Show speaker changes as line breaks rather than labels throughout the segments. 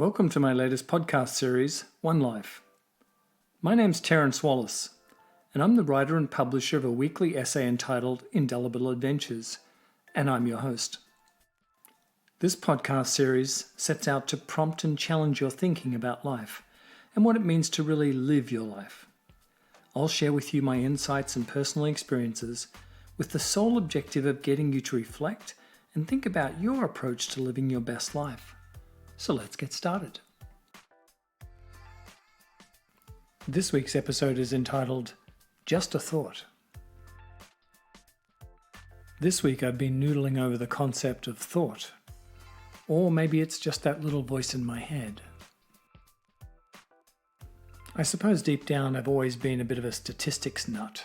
Welcome to my latest podcast series, One Life. My name's Terence Wallace, and I'm the writer and publisher of a weekly essay entitled Indelible Adventures, and I'm your host. This podcast series sets out to prompt and challenge your thinking about life and what it means to really live your life. I'll share with you my insights and personal experiences with the sole objective of getting you to reflect and think about your approach to living your best life. So let's get started. This week's episode is entitled Just a Thought. This week I've been noodling over the concept of thought. Or maybe it's just that little voice in my head. I suppose deep down I've always been a bit of a statistics nut.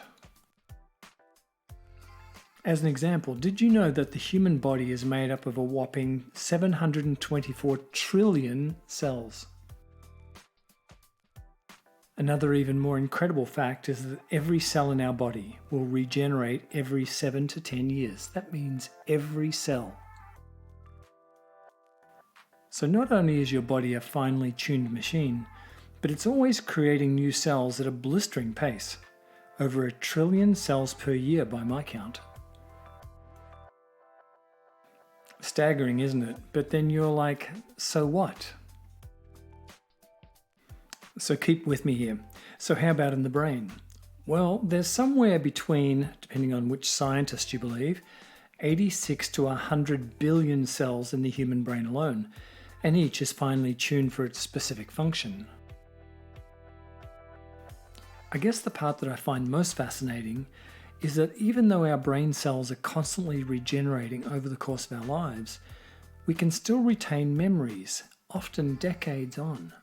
As an example, did you know that the human body is made up of a whopping 724 trillion cells? Another even more incredible fact is that every cell in our body will regenerate every 7 to 10 years. That means every cell. So not only is your body a finely tuned machine, but it's always creating new cells at a blistering pace, over 1 trillion cells per year by my count. Staggering, isn't it? But then you're like, so what? So keep with me here. So how about in the brain? Well, there's somewhere between, depending on which scientist you believe, 86 to 100 billion cells in the human brain alone, and each is finely tuned for its specific function. I guess the part that I find most fascinating is that even though our brain cells are constantly regenerating over the course of our lives, we can still retain memories, often decades on.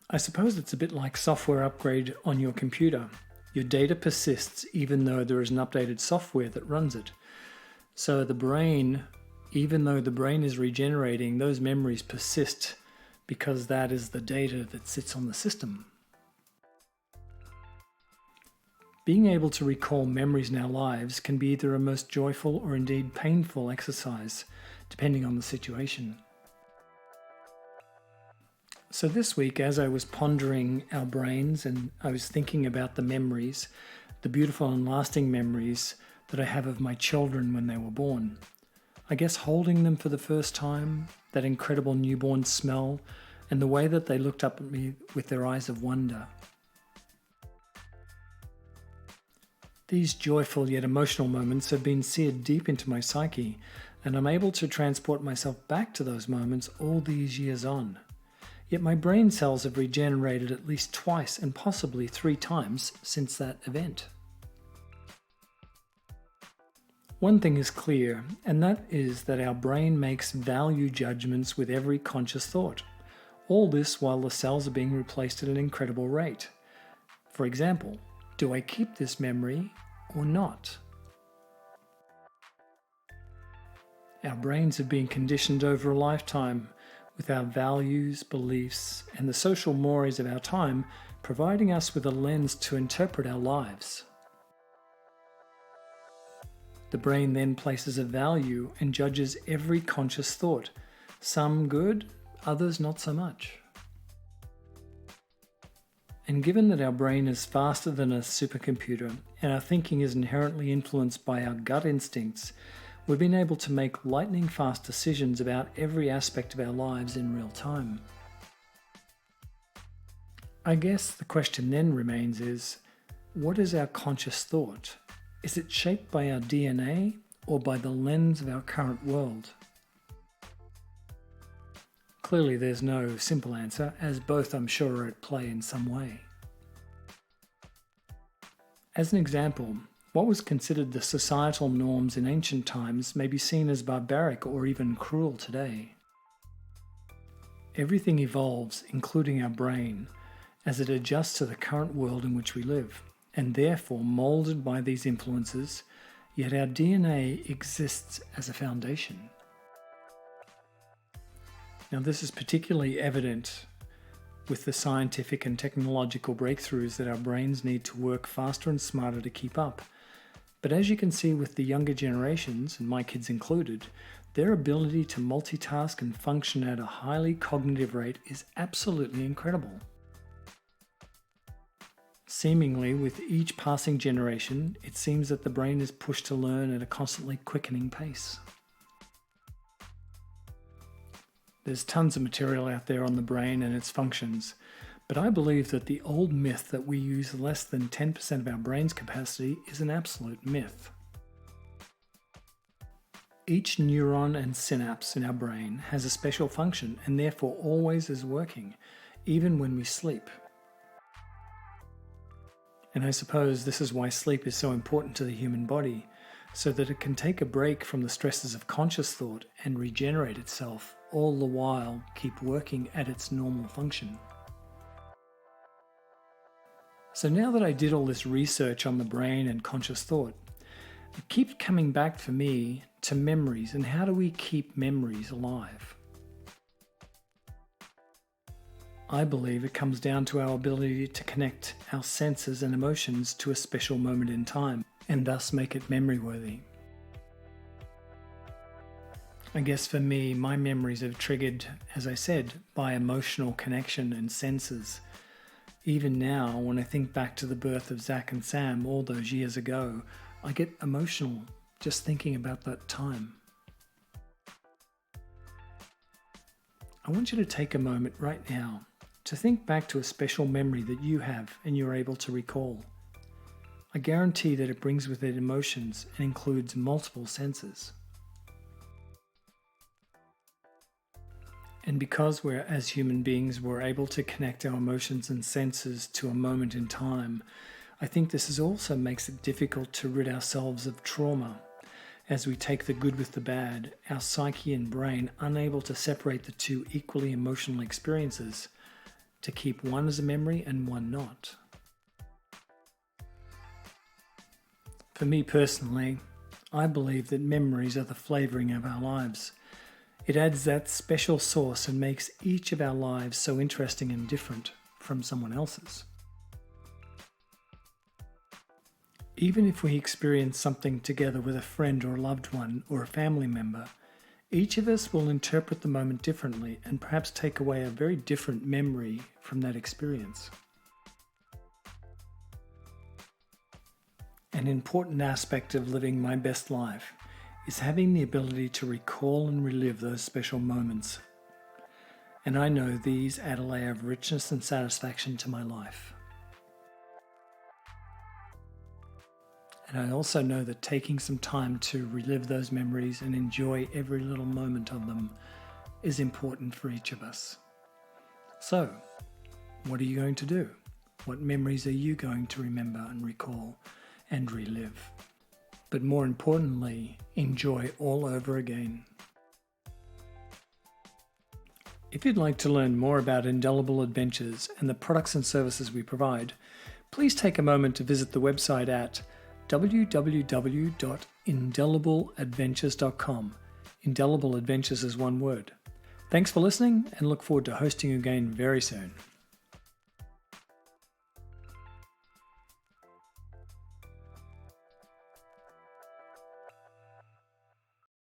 I suppose it's a bit like software upgrade on your computer. Your data persists even though there is an updated software that runs it. So the brain, even though the brain is regenerating, those memories persist because that is the data that sits on the system. Being able to recall memories in our lives can be either a most joyful or indeed painful exercise, depending on the situation. So this week, as I was pondering our brains and I was thinking about the memories, the beautiful and lasting memories that I have of my children when they were born, I guess holding them for the first time, that incredible newborn smell, and the way that they looked up at me with their eyes of wonder. These joyful yet emotional moments have been seared deep into my psyche, and I'm able to transport myself back to those moments all these years on. Yet my brain cells have regenerated at least twice and possibly 3 times since that event. One thing is clear, and that is that our brain makes value judgments with every conscious thought. All this while the cells are being replaced at an incredible rate. For example, do I keep this memory or not? Our brains have been conditioned over a lifetime with our values, beliefs, and the social mores of our time providing us with a lens to interpret our lives. The brain then places a value and judges every conscious thought, some good, others not so much. And given that our brain is faster than a supercomputer and our thinking is inherently influenced by our gut instincts, we've been able to make lightning-fast decisions about every aspect of our lives in real time. I guess the question then remains is, what is our conscious thought? Is it shaped by our DNA or by the lens of our current world? Clearly there's no simple answer, as both I'm sure are at play in some way. As an example, what was considered the societal norms in ancient times may be seen as barbaric or even cruel today. Everything evolves, including our brain, as it adjusts to the current world in which we live, and therefore molded by these influences, yet our DNA exists as a foundation. Now, this is particularly evident with the scientific and technological breakthroughs that our brains need to work faster and smarter to keep up. But as you can see with the younger generations, and my kids included, Their ability to multitask and function at a highly cognitive rate is absolutely incredible. Seemingly, with each passing generation, it seems that the brain is pushed to learn at a constantly quickening pace. There's tons of material out there on the brain and its functions, but I believe that the old myth that we use less than 10% of our brain's capacity is an absolute myth. Each neuron and synapse in our brain has a special function and therefore always is working, even when we sleep. And I suppose this is why sleep is so important to the human body, so that it can take a break from the stresses of conscious thought and regenerate itself, all the while keep working at its normal function. So now that I did all this research on the brain and conscious thought, it keeps coming back for me to memories and how do we keep memories alive? I believe it comes down to our ability to connect our senses and emotions to a special moment in time and thus make it memory-worthy. I guess for me, my memories are triggered, as I said, by emotional connection and senses. Even now, when I think back to the birth of Zach and Sam all those years ago, I get emotional just thinking about that time. I want you to take a moment right now to think back to a special memory that you have and you're able to recall. I guarantee that it brings with it emotions and includes multiple senses. And because we're, as human beings, we're able to connect our emotions and senses to a moment in time, I think this also makes it difficult to rid ourselves of trauma. As we take the good with the bad, our psyche and brain unable to separate the two equally emotional experiences, to keep one as a memory and one not. For me personally, I believe that memories are the flavoring of our lives. It adds that special sauce and makes each of our lives so interesting and different from someone else's. Even if we experience something together with a friend or a loved one or a family member, each of us will interpret the moment differently and perhaps take away a very different memory from that experience. An important aspect of living my best life is having the ability to recall and relive those special moments. And I know these add a layer of richness and satisfaction to my life. And I also know that taking some time to relive those memories and enjoy every little moment of them is important for each of us. So, what are you going to do? What memories are you going to remember and recall and relive? But more importantly, enjoy all over again. If you'd like to learn more about Indelible Adventures and the products and services we provide, please take a moment to visit the website at www.indelibleadventures.com. Indelible Adventures is one word. Thanks for listening and look forward to hosting you again very soon.